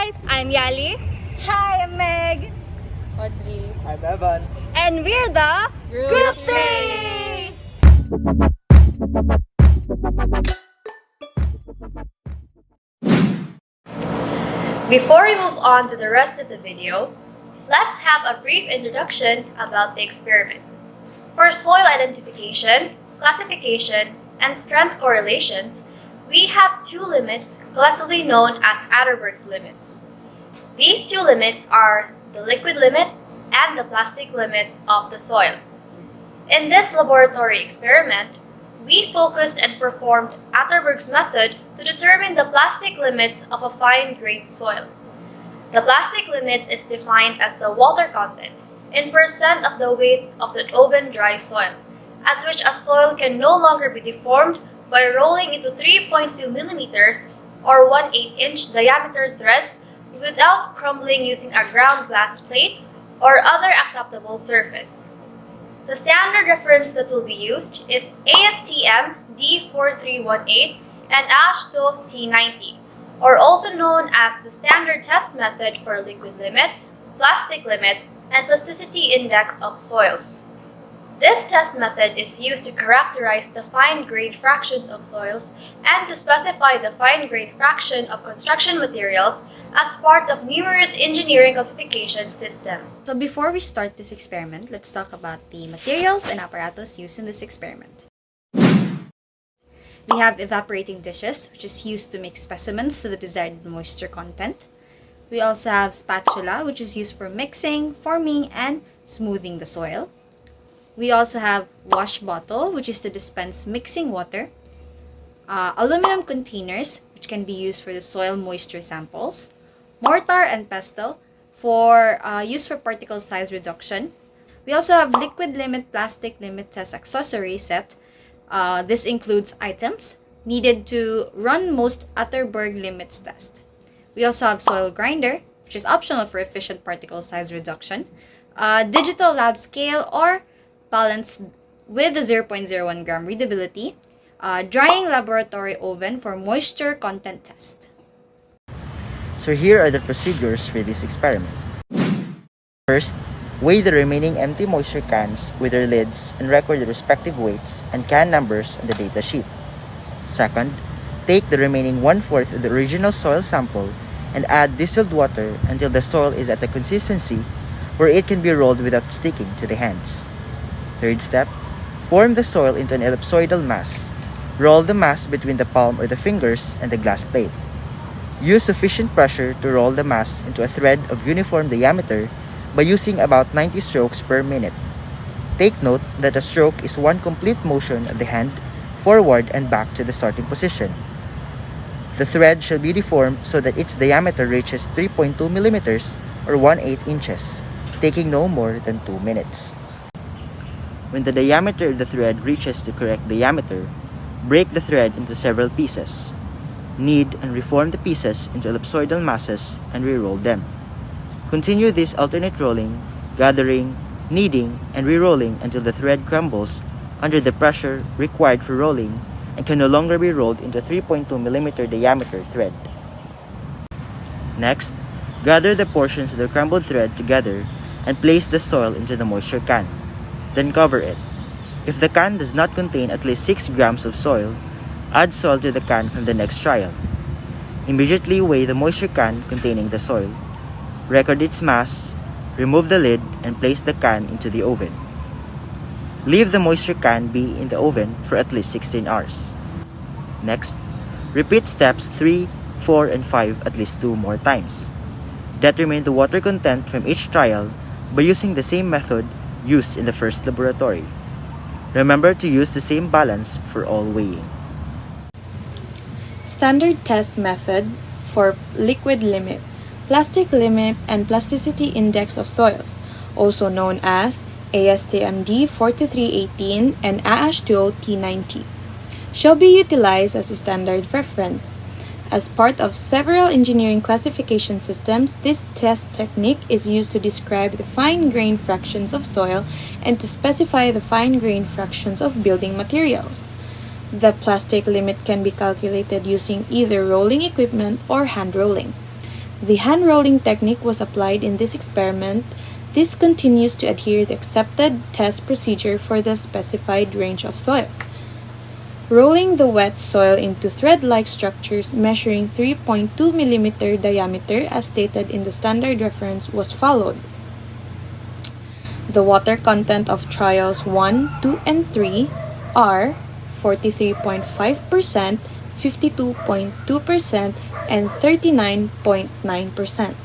I'm Yali. Hi, I'm Meg. Audrey. I'm Evan. And we're the Group Three! Before we move on to the rest of the video, let's have a brief introduction about the experiment. For soil identification, classification, and strength correlations, we have two limits collectively known as Atterberg's limits. These two limits are the liquid limit and the plastic limit of the soil. In this laboratory experiment, we focused and performed Atterberg's method to determine the plastic limits of a fine-grained soil. The plastic limit is defined as the water content in percent of the weight of the oven dry soil, at which a soil can no longer be deformed by rolling into 3.2 millimeters or 1/8 inch diameter threads without crumbling using a ground glass plate or other acceptable surface. The standard reference that will be used is ASTM D4318 and AASHTO T90, or also known as the standard test method for liquid limit, plastic limit, and plasticity index of soils. This test method is used to characterize the fine-grained fractions of soils and to specify the fine-grained fraction of construction materials as part of numerous engineering classification systems. So before we start this experiment, let's talk about the materials and apparatus used in this experiment. We have evaporating dishes, which is used to mix specimens to the desired moisture content. We also have spatula, which is used for mixing, forming, and smoothing the soil. We also have wash bottle, which is to dispense mixing water. Aluminum containers, which can be used for the soil moisture samples. Mortar and pestle for use for particle size reduction. We also have liquid limit, plastic limit test accessory set. This includes items needed to run most Atterberg limits test. We also have soil grinder, which is optional for efficient particle size reduction. Digital lab scale or balance with a 0.01 gram readability. Drying laboratory oven for moisture content test. So here are the procedures for this experiment. First, weigh the remaining empty moisture cans with their lids and record the respective weights and can numbers on the data sheet. Second, take the remaining 1/4 of the original soil sample and add distilled water until the soil is at a consistency where it can be rolled without sticking to the hands. Third step, form the soil into an ellipsoidal mass. Roll the mass between the palm or the fingers and the glass plate. Use sufficient pressure to roll the mass into a thread of uniform diameter by using about 90 strokes per minute. Take note that a stroke is one complete motion of the hand forward and back to the starting position. The thread shall be deformed so that its diameter reaches 3.2 millimeters or 1/8 inches, taking no more than 2 minutes. When the diameter of the thread reaches the correct diameter, break the thread into several pieces. Knead and reform the pieces into ellipsoidal masses and re-roll them. Continue this alternate rolling, gathering, kneading, and re-rolling until the thread crumbles under the pressure required for rolling and can no longer be rolled into 3.2 millimeter diameter thread. Next, gather the portions of the crumbled thread together and place the soil into the moisture can. Then cover it. If the can does not contain at least 6 grams of soil, add soil to the can from the next trial. Immediately weigh the moisture can containing the soil. Record its mass, remove the lid, and place the can into the oven. Leave the moisture can be in the oven for at least 16 hours. Next, repeat steps 3, 4, and 5 at least 2 more times. Determine the water content from each trial by using the same method used in the first laboratory. Remember to use the same balance for all weighing. Standard test method for liquid limit, plastic limit, and plasticity index of soils, also known as ASTM D4318 and AASHTO T90, shall be utilized as a standard reference. As part of several engineering classification systems, this test technique is used to describe the fine-grained fractions of soil and to specify the fine-grained fractions of building materials. The plastic limit can be calculated using either rolling equipment or hand rolling. The hand rolling technique was applied in this experiment. This continues to adhere the accepted test procedure for the specified range of soils. Rolling the wet soil into thread-like structures measuring 3.2 mm diameter as stated in the standard reference was followed. The water content of trials 1, 2, and 3 are 43.5%, 52.2%, and 39.9%.